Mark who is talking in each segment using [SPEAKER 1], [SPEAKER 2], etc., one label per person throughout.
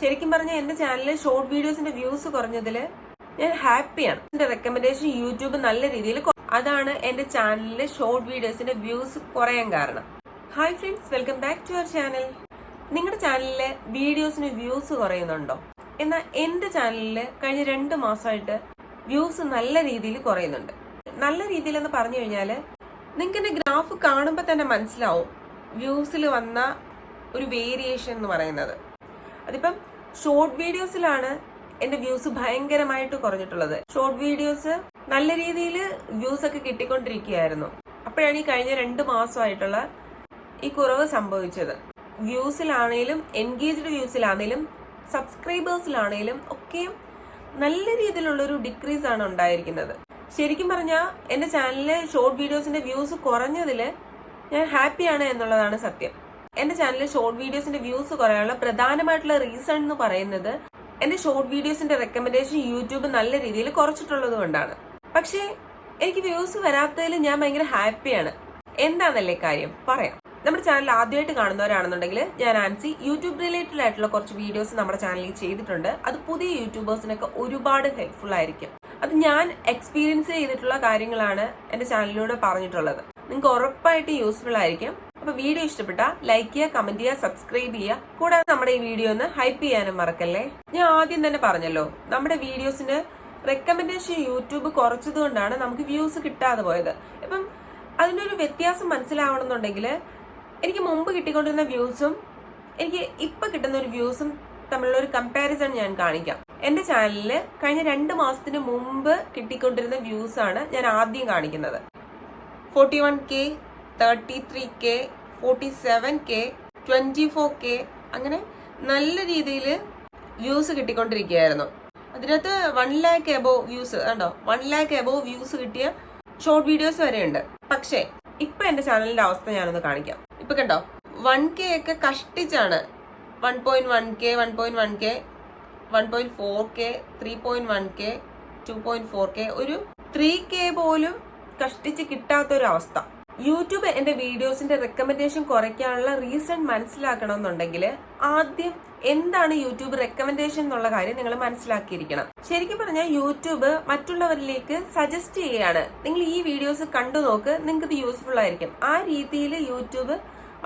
[SPEAKER 1] ശരിക്കും പറഞ്ഞാൽ എന്റെ ചാനലിൽ ഷോർട്ട് വീഡിയോസിന്റെ വ്യൂസ് കുറഞ്ഞതിൽ ഞാൻ ഹാപ്പിയാണ്. എന്റെ റെക്കമെൻഡേഷൻ യൂട്യൂബ് നല്ല രീതിയിൽ അതാണ് എന്റെ ചാനലിലെ ഷോർട്ട് വീഡിയോസിന്റെ വ്യൂസ് കുറയാൻ കാരണം. Hi friends, welcome back to our channel. നിങ്ങളുടെ ചാനലിലെ വീഡിയോസിന് വ്യൂസ് കുറയുന്നുണ്ടോ? എന്നാൽ എന്റെ ചാനലില് കഴിഞ്ഞ 2 മാസമായിട്ട് വ്യൂസ് നല്ല രീതിയിൽ കുറയുന്നുണ്ട്. നല്ല രീതിയിൽ എന്ന് പറഞ്ഞു കഴിഞ്ഞാല് നിങ്ങൾക്ക് എന്റെ ഗ്രാഫ് കാണുമ്പോൾ തന്നെ മനസ്സിലാവും വ്യൂസിൽ വന്ന ഒരു വേരിയേഷൻ എന്ന് പറയുന്നത്. അതിപ്പം ഷോർട്ട് വീഡിയോസിലാണ് എന്റെ വ്യൂസ് ഭയങ്കരമായിട്ട് കുറഞ്ഞിട്ടുള്ളത്. ഷോർട്ട് വീഡിയോസ് നല്ല രീതിയിൽ വ്യൂസ് ഒക്കെ കിട്ടിക്കൊണ്ടിരിക്കുകയായിരുന്നു. അപ്പോഴാണ് ഈ കഴിഞ്ഞ 2 മാസമായിട്ടുള്ള ഈ കുറവ് സംഭവിച്ചത്. വ്യൂസിലാണേലും എൻഗേജ്ഡ് വ്യൂസിലാണേലും സബ്സ്ക്രൈബേഴ്സിലാണേലും ഒക്കെ നല്ല രീതിയിലുള്ളൊരു ഡിക്രീസ് ആണ് ഉണ്ടായിരിക്കുന്നത്. ശരിക്കും പറഞ്ഞാൽ എന്റെ ചാനലിലെ ഷോർട്ട് വീഡിയോസിന്റെ വ്യൂസ് കുറഞ്ഞതില് ഞാൻ ഹാപ്പിയാണ് എന്നുള്ളതാണ് സത്യം. എന്റെ ചാനലിലെ ഷോർട്ട് വീഡിയോസിന്റെ വ്യൂസ് കുറയാനുള്ള പ്രധാനമായിട്ടുള്ള റീസൺ എന്ന് പറയുന്നത് എന്റെ ഷോർട്ട് വീഡിയോസിന്റെ റെക്കമെൻഡേഷൻ യൂട്യൂബ് നല്ല രീതിയിൽ കുറച്ചിട്ടുള്ളത് കൊണ്ടാണ്. പക്ഷേ എനിക്ക് വ്യൂസ് വരാത്തതിൽ ഞാൻ ഭയങ്കര ഹാപ്പിയാണ്. എന്താണെന്നല്ലേ കാര്യം പറയാം. നമ്മുടെ ചാനൽ ആദ്യമായിട്ട് കാണുന്നവരാണെന്നുണ്ടെങ്കിൽ ഞാൻ ആൻസി യൂട്യൂബ് റിലേറ്റഡ് ആയിട്ടുള്ള കുറച്ച് വീഡിയോസ് നമ്മുടെ ചാനലിൽ ചെയ്തിട്ടുണ്ട്. അത് പുതിയ യൂട്യൂബേഴ്സിനൊക്കെ ഒരുപാട് ഹെൽപ്ഫുൾ ആയിരിക്കും. അത് ഞാൻ എക്സ്പീരിയൻസ് ചെയ്തിട്ടുള്ള കാര്യങ്ങളാണ് എന്റെ ചാനലിലൂടെ പറഞ്ഞിട്ടുള്ളത്. നിങ്ങൾക്ക് ഉറപ്പായിട്ട് യൂസ്ഫുൾ ആയിരിക്കും. അപ്പൊ വീഡിയോ ഇഷ്ടപ്പെട്ട ലൈക്ക് ചെയ്യുക, കമന്റ് ചെയ്യുക, സബ്സ്ക്രൈബ് ചെയ്യുക. കൂടാതെ നമ്മുടെ ഈ വീഡിയോ ഒന്ന് ഹൈപ്പ് ചെയ്യാനും മറക്കല്ലേ. ഞാൻ ആദ്യം തന്നെ പറഞ്ഞല്ലോ, നമ്മുടെ വീഡിയോസിന് റെക്കമെൻഡേഷൻ യൂട്യൂബ് കുറച്ചത് കൊണ്ടാണ് നമുക്ക് വ്യൂസ് കിട്ടാതെ പോയത്. ഇപ്പം അതിനൊരു വ്യത്യാസം മനസ്സിലാവണമെന്നുണ്ടെങ്കിൽ എനിക്ക് മുമ്പ് കിട്ടിക്കൊണ്ടിരുന്ന വ്യൂസും എനിക്ക് ഇപ്പൊ കിട്ടുന്ന ഒരു വ്യൂസും തമ്മിലുള്ള ഒരു കമ്പാരിസൺ ഞാൻ കാണിക്കാം. എന്റെ ചാനലില് കഴിഞ്ഞ 2 മാസത്തിന് മുമ്പ് കിട്ടിക്കൊണ്ടിരുന്ന വ്യൂസ് ആണ് ഞാൻ ആദ്യം കാണിക്കുന്നത്. 41K, 33K, 47K, 24K, അങ്ങനെ നല്ല രീതിയിൽ വ്യൂസ് കിട്ടിക്കൊണ്ടിരിക്കുകയായിരുന്നു. അതിനകത്ത് 1 lakh എബോവ് വ്യൂസ് കണ്ടോ, 1 lakh എബോവ് വ്യൂസ് കിട്ടിയ ഷോർട്ട് വീഡിയോസ് വരെ ഉണ്ട്. പക്ഷേ ഇപ്പൊ എന്റെ ചാനലിന്റെ അവസ്ഥ ഞാനൊന്ന് കാണിക്കാം. ഇപ്പൊ കണ്ടോ, 1K ഒക്കെ കഷ്ടിച്ചാണ്. 1.1K, 1.1K, 1.4K, 3.1K, 2.4K, ഒരു 3K പോലും കഷ്ടിച്ച് കിട്ടാത്തൊരു അവസ്ഥ. യൂട്യൂബ് എന്റെ വീഡിയോസിന്റെ റെക്കമെൻഡേഷൻ കുറയ്ക്കാനുള്ള റീസൺ മനസ്സിലാക്കണമെന്നുണ്ടെങ്കിൽ ആദ്യം എന്താണ് യൂട്യൂബ് റെക്കമെൻഡേഷൻ എന്നുള്ള കാര്യം നിങ്ങൾ മനസ്സിലാക്കിയിരിക്കണം. ശരിക്കും പറഞ്ഞാൽ യൂട്യൂബ് മറ്റുള്ളവരിലേക്ക് സജസ്റ്റ് ചെയ്യാണ്, നിങ്ങൾ ഈ വീഡിയോസ് കണ്ടു നോക്ക്, നിങ്ങൾക്ക് ഇത് യൂസ്ഫുൾ ആയിരിക്കും. ആ രീതിയിൽ യൂട്യൂബ്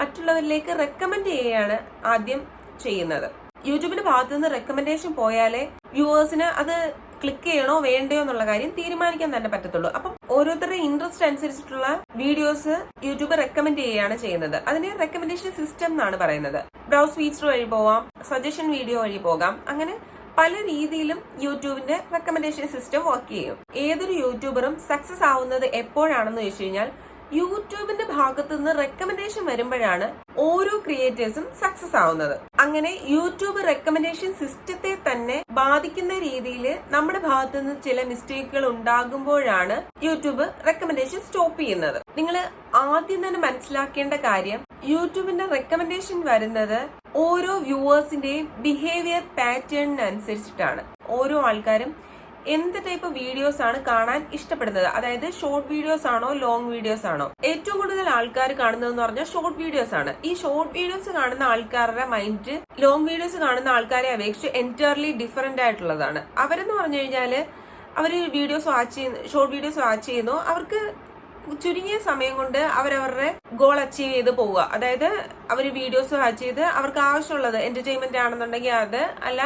[SPEAKER 1] മറ്റുള്ളവരിലേക്ക് റെക്കമെൻഡ് ചെയ്യുകയാണ് ആദ്യം ചെയ്യുന്നത്. യൂട്യൂബിന്റെ ഭാഗത്തു നിന്ന് റെക്കമെൻഡേഷൻ പോയാലേ വ്യൂവേഴ്സിന് അത് ക്ലിക്ക് ചെയ്യണോ വേണ്ടയോ എന്നുള്ള കാര്യം തീരുമാനിക്കാൻ തന്നെ പറ്റത്തുള്ളൂ. അപ്പം ഓരോരുത്തരുടെ ഇൻട്രസ്റ്റ് അനുസരിച്ചിട്ടുള്ള വീഡിയോസ് യൂട്യൂബ് റെക്കമെൻഡ് ചെയ്യുകയാണ് ചെയ്യുന്നത്. അതിനെ റെക്കമെൻഡേഷൻ സിസ്റ്റം എന്നാണ് പറയുന്നത്. ബ്രൗസ് ഫീച്ചർ വഴി പോവാം, സജഷൻ വീഡിയോ വഴി പോകാം, അങ്ങനെ പല രീതിയിലും യൂട്യൂബിന്റെ റെക്കമെൻഡേഷൻ സിസ്റ്റം വർക്ക് ചെയ്യും. ഏതൊരു യൂട്യൂബറും സക്സസ് ആവുന്നത് എപ്പോഴാണെന്ന് ചോദിച്ചു കഴിഞ്ഞാൽ യൂട്യൂബിന്റെ ഭാഗത്തു നിന്ന് റെക്കമെൻഡേഷൻ വരുമ്പോഴാണ് ഓരോ ക്രിയേറ്റേഴ്സും സക്സസ് ആവുന്നത്. അങ്ങനെ യൂട്യൂബ് റെക്കമെൻഡേഷൻ സിസ്റ്റത്തെ തന്നെ ബാധിക്കുന്ന രീതിയിൽ നമ്മുടെ ഭാഗത്തു നിന്ന് ചില മിസ്റ്റേക്കുകൾ ഉണ്ടാകുമ്പോഴാണ് യൂട്യൂബ് റെക്കമെൻഡേഷൻ സ്റ്റോപ്പ് ചെയ്യുന്നത്. നിങ്ങൾ ആദ്യം തന്നെ മനസ്സിലാക്കേണ്ട കാര്യം, യൂട്യൂബിന്റെ റെക്കമെൻഡേഷൻ വരുന്നത് ഓരോ വ്യൂവേഴ്സിന്റെയും ബിഹേവിയർ പാറ്റേണിനനുസരിച്ചിട്ടാണ്. ഓരോ ആൾക്കാരും എന്ത് ടൈപ്പ് വീഡിയോസ് ആണ് കാണാൻ ഇഷ്ടപ്പെടുന്നത്, അതായത് ഷോർട്ട് വീഡിയോസ് ആണോ ലോങ് വീഡിയോസ് ആണോ. ഏറ്റവും കൂടുതൽ ആൾക്കാർ കാണുന്നതെന്ന് പറഞ്ഞാൽ ഷോർട്ട് വീഡിയോസ് ആണ്. ഈ ഷോർട്ട് വീഡിയോസ് കാണുന്ന ആൾക്കാരുടെ മൈൻഡ് ലോങ് വീഡിയോസ് കാണുന്ന ആൾക്കാരെ അപേക്ഷിച്ച് എൻറ്റയർലി ഡിഫറെന്റ് ആയിട്ടുള്ളതാണ്. അവരെന്ന് പറഞ്ഞു കഴിഞ്ഞാല് അവര് വീഡിയോസ് വാച്ച് ചെയ്യുന്നു, ഷോർട്ട് വീഡിയോസ് വാച്ച് ചെയ്യുന്നു, അവർക്ക് ചുരുങ്ങിയ സമയം കൊണ്ട് അവരവരുടെ ഗോൾ അച്ചീവ് ചെയ്ത് പോവുക. അതായത് അവർ വീഡിയോസ് വാച്ച് ചെയ്ത് അവർക്ക് ആവശ്യമുള്ളത് എന്റർടൈൻമെന്റ് ആണെന്നുണ്ടെങ്കിൽ അത്, അല്ല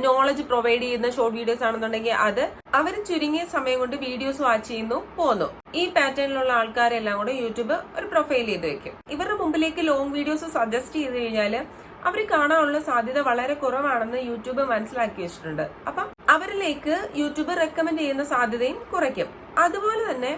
[SPEAKER 1] നോളജ് പ്രൊവൈഡ് ചെയ്യുന്ന ഷോർട്ട് വീഡിയോസ് ആണെന്നുണ്ടെങ്കിൽ അത്, അവർ ചുരുങ്ങിയ സമയം കൊണ്ട് വീഡിയോസ് വാച്ച് ചെയ്യുന്നു, പോന്നു. ഈ പാറ്റേണിലുള്ള ആൾക്കാരെല്ലാം കൂടെ യൂട്യൂബ് ഒരു പ്രൊഫൈൽ ചെയ്ത് വെക്കും. ഇവരുടെ മുമ്പിലേക്ക് ലോങ് വീഡിയോസ് സജസ്റ്റ് ചെയ്ത് കഴിഞ്ഞാല് അവർ കാണാനുള്ള സാധ്യത വളരെ കുറവാണെന്ന് യൂട്യൂബ് മനസ്സിലാക്കി വെച്ചിട്ടുണ്ട്. അപ്പം അവരിലേക്ക് യൂട്യൂബ് റെക്കമെൻഡ് ചെയ്യുന്ന സാധ്യതയും കുറയ്ക്കും. അതുപോലെ തന്നെ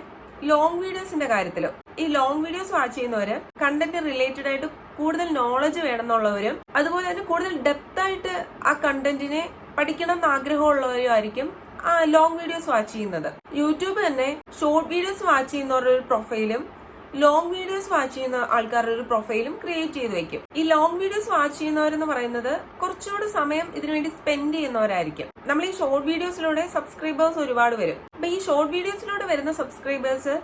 [SPEAKER 1] ലോങ് വീഡിയോസിന്റെ കാര്യത്തിലും ഈ ലോങ് വീഡിയോസ് വാച്ച് ചെയ്യുന്നവര് കണ്ടന്റ് റിലേറ്റഡ് ആയിട്ട് കൂടുതൽ നോളജ് വേണമെന്നുള്ളവരും അതുപോലെ തന്നെ കൂടുതൽ ഡെപ്ത് ആയിട്ട് ആ കണ്ടന്റിനെ പഠിക്കണം എന്ന് ആഗ്രഹമുള്ളവരും ആയിരിക്കും ആ ലോങ് വീഡിയോസ് വാച്ച് ചെയ്യുന്നത്. യൂട്യൂബ് തന്നെ ഷോർട്ട് വീഡിയോസ് വാച്ച് ചെയ്യുന്നവരുടെ ഒരു പ്രൊഫൈലും ലോങ് വീഡിയോസ് വാച്ച് ചെയ്യുന്ന ആൾക്കാരുടെ ഒരു പ്രൊഫൈലും ക്രിയേറ്റ് ചെയ്ത് വെക്കും. ഈ ലോങ് വീഡിയോസ് വാച്ച് ചെയ്യുന്നവരെന്ന് പറയുന്നത് കുറച്ചുകൂടി സമയം ഇതിനുവേണ്ടി സ്പെൻഡ് ചെയ്യുന്നവരായിരിക്കും. നമ്മൾ ഈ ഷോർട്ട് വീഡിയോസിലൂടെ സബ്സ്ക്രൈബേഴ്സ് ഒരുപാട് വരും. അപ്പൊ ഈ ഷോർട്ട് വീഡിയോസിലൂടെ വരുന്ന സബ്സ്ക്രൈബേഴ്സ്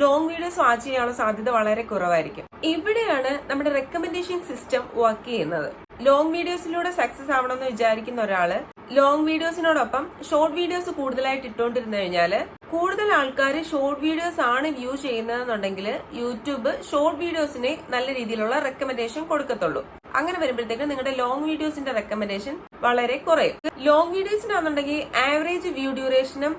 [SPEAKER 1] ലോങ് വീഡിയോസ് വാച്ച് ചെയ്യാനുള്ള സാധ്യത വളരെ കുറവായിരിക്കും. ഇവിടെയാണ് നമ്മുടെ റെക്കമെൻഡേഷൻ സിസ്റ്റം വർക്ക് ചെയ്യുന്നത്. ലോങ് വീഡിയോസിലൂടെ സക്സസ് ആവണമെന്ന് വിചാരിക്കുന്ന ഒരാള് ലോങ് വീഡിയോസിനോടൊപ്പം ഷോർട്ട് വീഡിയോസ് കൂടുതലായിട്ട് ഇട്ടുകൊണ്ടിരുന്നു കഴിഞ്ഞാല് കൂടുതൽ ആൾക്കാർ ഷോർട്ട് വീഡിയോസ് ആണ് വ്യൂ ചെയ്യുന്നതെന്നുണ്ടെങ്കിൽ യൂട്യൂബ് ഷോർട്ട് വീഡിയോസിന് നല്ല രീതിയിലുള്ള റെക്കമെൻഡേഷൻ കൊടുക്കത്തുള്ളൂ. അങ്ങനെ വരുമ്പോഴത്തേക്ക് നിങ്ങളുടെ ലോങ് വീഡിയോസിന്റെ റെക്കമെൻഡേഷൻ വളരെ കുറയും. ലോങ് വീഡിയോസിനാണെന്നുണ്ടെങ്കിൽ ആവറേജ് വ്യൂ ഡ്യൂറേഷനും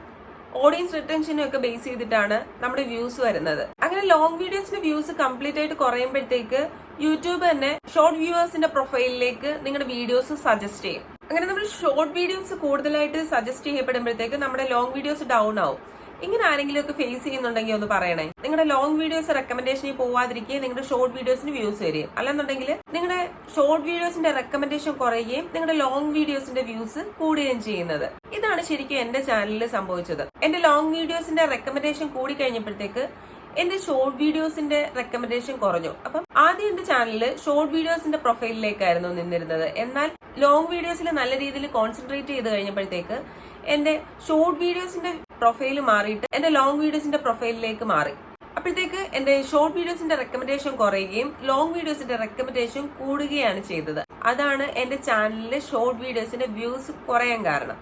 [SPEAKER 1] ഓഡിയൻസ് റിട്ടൻഷനും ഒക്കെ ബേസ് ചെയ്തിട്ടാണ് നമ്മുടെ വ്യൂസ് വരുന്നത്. അങ്ങനെ ലോങ് വീഡിയോസിന്റെ വ്യൂസ് കംപ്ലീറ്റ് ആയിട്ട് കുറയുമ്പോഴത്തേക്ക് യൂട്യൂബ് തന്നെ ഷോർട്ട് വ്യൂവേഴ്സിന്റെ പ്രൊഫൈലിലേക്ക് നിങ്ങളുടെ വീഡിയോസ് സജസ്റ്റ് ചെയ്യും. അങ്ങനെ നമ്മൾ ഷോർട്ട് വീഡിയോസ് കൂടുതലായിട്ട് സജസ്റ്റ് ചെയ്യപ്പെടുമ്പോഴത്തേക്ക് നമ്മുടെ ലോങ് വീഡിയോസ് ഡൗൺ ആവും. ഇങ്ങനെ ആരെങ്കിലും ഒക്കെ ഫേസ് ചെയ്യുന്നുണ്ടെങ്കിൽ ഒന്ന് പറയണേ. നിങ്ങളുടെ ലോങ് വീഡിയോസ് റെക്കമെൻഡേഷനിൽ പോവാതിരിക്കുകയും നിങ്ങളുടെ ഷോർട്ട് വീഡിയോസിന് വ്യൂസ് വരികയും, അല്ലെന്നുണ്ടെങ്കിൽ നിങ്ങളുടെ ഷോർട്ട് വീഡിയോസിന്റെ റെക്കമെൻഡേഷൻ കുറയുകയും നിങ്ങളുടെ ലോങ് വീഡിയോസിന്റെ വ്യൂസ് കൂടുകയും ചെയ്യുന്നത്. ഇതാണ് ശരിക്കും എന്റെ ചാനലിൽ സംഭവിച്ചത്. എന്റെ ലോങ് വീഡിയോസിന്റെ റെക്കമെൻഡേഷൻ കൂടി കഴിഞ്ഞപ്പോഴത്തേക്ക് എന്റെ ഷോർട്ട് വീഡിയോസിന്റെ റെക്കമെൻഡേഷൻ കുറഞ്ഞു. അപ്പം ആദ്യം എന്റെ ചാനലില് ഷോർട്ട് വീഡിയോസിന്റെ പ്രൊഫൈലിലേക്കായിരുന്നു നിന്നിരുന്നത്. എന്നാൽ ലോങ് വീഡിയോസിൽ നല്ല രീതിയിൽ കോൺസെൻട്രേറ്റ് ചെയ്ത് കഴിഞ്ഞപ്പോഴത്തേക്ക് എന്റെ ഷോർട്ട് വീഡിയോസിന്റെ പ്രൊഫൈൽ മാറിയിട്ട് എന്റെ ലോങ് വീഡിയോസിന്റെ പ്രൊഫൈലിലേക്ക് മാറി. അപ്പോഴത്തേക്ക് എന്റെ ഷോർട്ട് വീഡിയോസിന്റെ റെക്കമെൻഡേഷൻ കുറയുകയും ലോങ് വീഡിയോസിന്റെ റെക്കമെൻഡേഷൻ കൂടുകയാണ് ചെയ്തത്. അതാണ് എന്റെ ചാനലിലെ ഷോർട്ട് വീഡിയോസിന്റെ വ്യൂസ് കുറയാൻ കാരണം.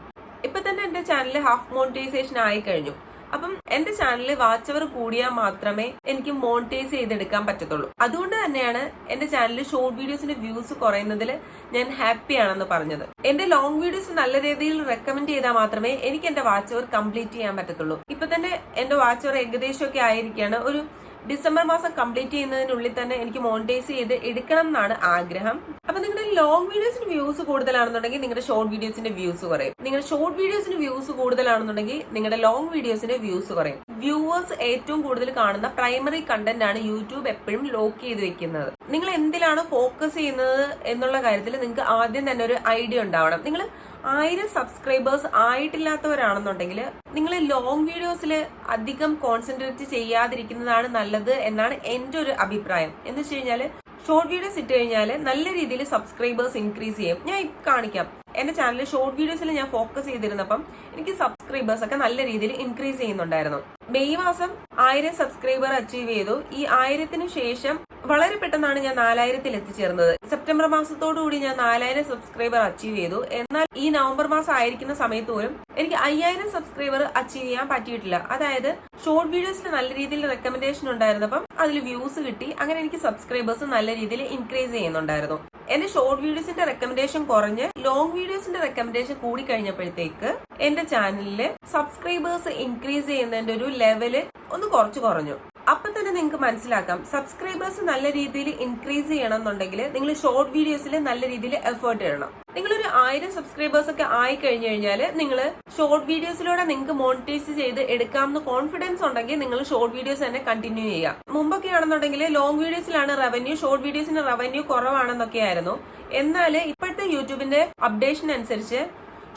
[SPEAKER 1] ഇപ്പൊ തന്നെ എന്റെ ചാനലിൽ ഹാഫ് മോണിറ്റൈസേഷൻ ആയി കഴിഞ്ഞു. അപ്പം എന്റെ ചാനലിൽ വാച്ച് അവർ കൂടിയാൽ മാത്രമേ എനിക്ക് മോണിറ്റൈസ് ചെയ്തെടുക്കാൻ പറ്റത്തുള്ളൂ. അതുകൊണ്ട് തന്നെയാണ് എന്റെ ചാനലിൽ ഷോർട്ട് വീഡിയോസിന്റെ വ്യൂസ് കുറയുന്നതിൽ ഞാൻ ഹാപ്പി ആണെന്ന് പറഞ്ഞത്. എന്റെ ലോങ് വീഡിയോസ് നല്ല രീതിയിൽ റെക്കമെൻഡ് ചെയ്താൽ മാത്രമേ എനിക്ക് എന്റെ വാച്ച് അവർ കംപ്ലീറ്റ് ചെയ്യാൻ പറ്റത്തുള്ളൂ. ഇപ്പൊ തന്നെ എന്റെ വാച്ച് അവർ ഏകദേശമൊക്കെ ആയിരിക്കുകയാണ്. ഒരു ഡിസംബർ മാസം കംപ്ലീറ്റ് ചെയ്യുന്നതിനുള്ളിൽ തന്നെ എനിക്ക് മോണിറ്റൈസ് ചെയ്ത് എടുക്കണം എന്നാണ് ആഗ്രഹം. അപ്പൊ നിങ്ങളുടെ ലോങ് വീഡിയോസിന് വ്യൂസ് കൂടുതലാണെന്നുണ്ടെങ്കിൽ നിങ്ങളുടെ ഷോർട്ട് വീഡിയോസിന്റെ വ്യൂസ് കുറയും. നിങ്ങളുടെ ഷോർട്ട് വീഡിയോസിന് വ്യൂസ് കൂടുതലാണെന്നുണ്ടെങ്കിൽ നിങ്ങളുടെ ലോങ് വീഡിയോസിന്റെ വ്യൂസ് കുറയും. വ്യൂവേഴ്സ് ഏറ്റവും കൂടുതൽ കാണുന്ന പ്രൈമറി കണ്ടന്റ് ആണ് യൂട്യൂബ് എപ്പോഴും ലോക്ക് ചെയ്ത് വെക്കുന്നത്. നിങ്ങൾ എന്തിലാണ് ഫോക്കസ് ചെയ്യുന്നത് എന്നുള്ള കാര്യത്തിൽ നിങ്ങൾക്ക് ആദ്യം തന്നെ ഒരു ഐഡിയ ഉണ്ടാവണം. നിങ്ങൾ 1000 സബ്സ്ക്രൈബേഴ്സ് ആയിട്ടില്ലാത്തവരാണെന്നുണ്ടെങ്കിൽ നിങ്ങൾ ലോങ് വീഡിയോസിൽ അധികം കോൺസെൻട്രേറ്റ് ചെയ്യാതിരിക്കുന്നതാണ് നല്ലത് എന്നാണ് എന്റെ ഒരു അഭിപ്രായം. എന്ന് വെച്ച് കഴിഞ്ഞാല് ഷോർട്ട് വീഡിയോസ് ഇട്ട് കഴിഞ്ഞാൽ നല്ല രീതിയിൽ സബ്സ്ക്രൈബേഴ്സ് ഇൻക്രീസ് ചെയ്യും. ഞാൻ കാണിക്കാം. എന്റെ ചാനലിൽ ഷോർട്ട് വീഡിയോസിൽ ഞാൻ ഫോക്കസ് ചെയ്തിരുന്നപ്പം എനിക്ക് സബ്സ്ക്രൈബേഴ്സ് ഒക്കെ നല്ല രീതിയിൽ ഇൻക്രീസ് ചെയ്യുന്നുണ്ടായിരുന്നു. മെയ് മാസം 1000 സബ്സ്ക്രൈബർ അച്ചീവ് ചെയ്തു. ഈ 1000ന് ശേഷം വളരെ പെട്ടെന്നാണ് ഞാൻ 4000-ൽ എത്തിച്ചേർന്നത്. സെപ്റ്റംബർ മാസത്തോടുകൂടി ഞാൻ 4000 സബ്സ്ക്രൈബർ അച്ചീവ് ചെയ്തു. എന്നാൽ ഈ നവംബർ മാസം ആയിരിക്കുന്ന സമയത്ത് പോലും എനിക്ക് 5000 സബ്സ്ക്രൈബർ അച്ചീവ് ചെയ്യാൻ പറ്റിയിട്ടില്ല. അതായത് ഷോർട്ട് വീഡിയോസിൽ നല്ല രീതിയിൽ റെക്കമെൻഡേഷൻ ഉണ്ടായിരുന്നപ്പം അതിൽ വ്യൂസ് കിട്ടി. അങ്ങനെ എനിക്ക് സബ്സ്ക്രൈബേഴ്സ് നല്ല രീതിയിൽ ഇൻക്രീസ് ചെയ്യുന്നുണ്ടായിരുന്നു. എന്റെ ഷോർട്ട് വീഡിയോസിന്റെ റെക്കമെൻഡേഷൻ കുറഞ്ഞ് ലോങ് വീഡിയോസിന്റെ റെക്കമെൻഡേഷൻ കൂടി കഴിഞ്ഞപ്പോഴത്തേക്ക് എന്റെ ചാനലില് സബ്സ്ക്രൈബേഴ്സ് ഇൻക്രീസ് ചെയ്യുന്നതിന്റെ ഒരു ലെവല് ഒന്ന് കുറഞ്ഞു. അപ്പൊ തന്നെ നിങ്ങൾക്ക് മനസ്സിലാക്കാം, സബ്സ്ക്രൈബേഴ്സ് നല്ല രീതിയിൽ ഇൻക്രീസ് ചെയ്യണം എന്നുണ്ടെങ്കിൽ നിങ്ങൾ ഷോർട്ട് വീഡിയോസിൽ നല്ല രീതിയിൽ എഫേർട്ട് ഇടണം. നിങ്ങളൊരു 1000 സബ്സ്ക്രൈബേഴ്സ് ഒക്കെ ആയി കഴിഞ്ഞു കഴിഞ്ഞാൽ നിങ്ങൾ ഷോർട്ട് വീഡിയോസിലൂടെ നിങ്ങൾക്ക് മോണിറ്റൈസ് ചെയ്ത് എടുക്കാമെന്ന് കോൺഫിഡൻസ് ഉണ്ടെങ്കിൽ നിങ്ങൾ ഷോർട്ട് വീഡിയോസ് തന്നെ കണ്ടിന്യൂ ചെയ്യാം. മുമ്പൊക്കെ ആണെന്നുണ്ടെങ്കിൽ ലോങ് വീഡിയോസിലാണ് റവന്യൂ, ഷോർട്ട് വീഡിയോസിന് റവന്യൂ കുറവാണെന്നൊക്കെ ആയിരുന്നു. എന്നാൽ ഇപ്പോഴത്തെ യൂട്യൂബിന്റെ അപ്ഡേഷൻ അനുസരിച്ച്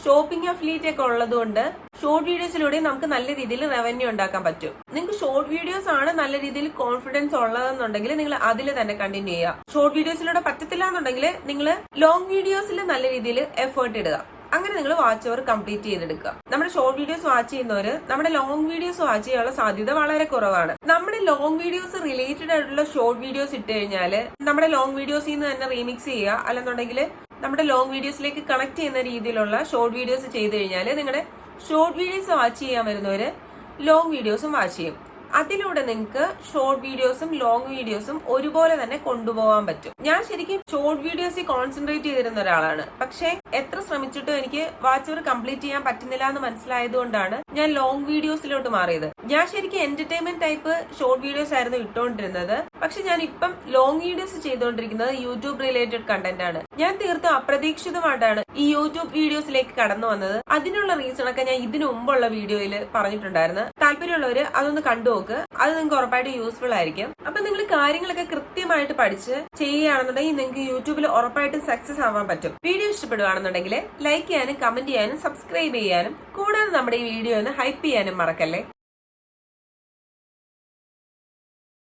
[SPEAKER 1] ഷോപ്പിംഗ് അഫിലിയേറ്റ് ഒക്കെ ഉള്ളതുകൊണ്ട് ഷോർട്ട് വീഡിയോസിലൂടെ നമുക്ക് നല്ല രീതിയിൽ റവന്യൂ ഉണ്ടാക്കാൻ പറ്റും. നിങ്ങൾക്ക് ഷോർട്ട് വീഡിയോസ് ആണ് നല്ല രീതിയിൽ കോൺഫിഡൻസ് ഉള്ളതെന്നുണ്ടെങ്കിൽ നിങ്ങൾ അതിൽ തന്നെ കണ്ടിന്യൂ ചെയ്യുക. ഷോർട്ട് വീഡിയോസിലൂടെ പറ്റത്തില്ല എന്നുണ്ടെങ്കിൽ നിങ്ങൾ ലോങ് വീഡിയോസിൽ നല്ല രീതിയിൽ എഫേർട്ട് ഇടുക. അങ്ങനെ നിങ്ങൾ വാച്ച് അവർ കംപ്ലീറ്റ് ചെയ്തെടുക്കുക. നമ്മുടെ ഷോർട്ട് വീഡിയോസ് വാച്ച് ചെയ്യുന്നവര് നമ്മുടെ ലോങ് വീഡിയോസ് വാച്ച് ചെയ്യാനുള്ള സാധ്യത വളരെ കുറവാണ്. നമ്മുടെ ലോങ് വീഡിയോസ് റിലേറ്റഡ് ആയിട്ടുള്ള ഷോർട്ട് വീഡിയോസ് ഇട്ട് കഴിഞ്ഞാൽ നമ്മുടെ ലോങ് വീഡിയോസിൽ നിന്ന് തന്നെ റീമിക്സ് ചെയ്യുക, അല്ലെന്നുണ്ടെങ്കിൽ നമ്മുടെ ലോങ് വീഡിയോസിലേക്ക് കണക്ട് ചെയ്യുന്ന രീതിയിലുള്ള ഷോർട്ട് വീഡിയോസ് ചെയ്ത് കഴിഞ്ഞാൽ നിങ്ങളുടെ ഷോർട്ട് വീഡിയോസ് വാച്ച് ചെയ്യാൻ വരുന്നവര് ലോങ് വീഡിയോസും വാച്ച് ചെയ്യും. അതിലൂടെ നിങ്ങൾക്ക് ഷോർട്ട് വീഡിയോസും ലോങ് വീഡിയോസും ഒരുപോലെ തന്നെ കൊണ്ടുപോകാൻ പറ്റും. ഞാൻ ശരിക്കും ഷോർട്ട് വീഡിയോസിൽ കോൺസെൻട്രേറ്റ് ചെയ്തിരുന്ന ഒരാളാണ്. പക്ഷെ എത്ര ശ്രമിച്ചിട്ടും എനിക്ക് വാച്ച് അവർ കംപ്ലീറ്റ് ചെയ്യാൻ പറ്റുന്നില്ല എന്ന് മനസ്സിലായതുകൊണ്ടാണ് ഞാൻ ലോങ് വീഡിയോസിലോട്ട് മാറിയത്. ഞാൻ ശരിക്കും എന്റർടൈൻമെന്റ് ടൈപ്പ് ഷോർട്ട് വീഡിയോസ് ആയിരുന്നു ഇട്ടുകൊണ്ടിരുന്നത്. പക്ഷെ ഞാൻ ഇപ്പം ലോങ് വീഡിയോസ് ചെയ്തുകൊണ്ടിരിക്കുന്നത് യൂട്യൂബ് റിലേറ്റഡ് കണ്ടന്റ് ആണ്. ഞാൻ തീർത്തും അപ്രതീക്ഷിതമായിട്ടാണ് ഈ യൂട്യൂബ് വീഡിയോസിലേക്ക് കടന്നു വന്നത്. അതിനുള്ള റീസൺ ഒക്കെ ഞാൻ ഇതിനു മുമ്പുള്ള വീഡിയോയിൽ പറഞ്ഞിട്ടുണ്ടായിരുന്നു. താല്പര്യമുള്ളവര് അതൊന്ന് കണ്ടു. അത് നിങ്ങൾക്ക് ഉറപ്പായിട്ട് യൂസ്ഫുൾ ആയിരിക്കും. അപ്പൊ നിങ്ങൾ കാര്യങ്ങളൊക്കെ കൃത്യമായിട്ട് പഠിച്ച് ചെയ്യുകയാണെന്നുണ്ടെങ്കിൽ നിങ്ങൾക്ക് യൂട്യൂബിൽ ഉറപ്പായിട്ടും സക്സസ് ആവാൻ പറ്റും. വീഡിയോ ഇഷ്ടപ്പെടുകയാണെന്നുണ്ടെങ്കിൽ ലൈക്ക് ചെയ്യാനും കമന്റ് ചെയ്യാനും സബ്സ്ക്രൈബ് ചെയ്യാനും കൂടാതെ നമ്മുടെ ഈ വീഡിയോ ഒന്ന് ഹൈപ്പ് ചെയ്യാനും മറക്കല്ലേ.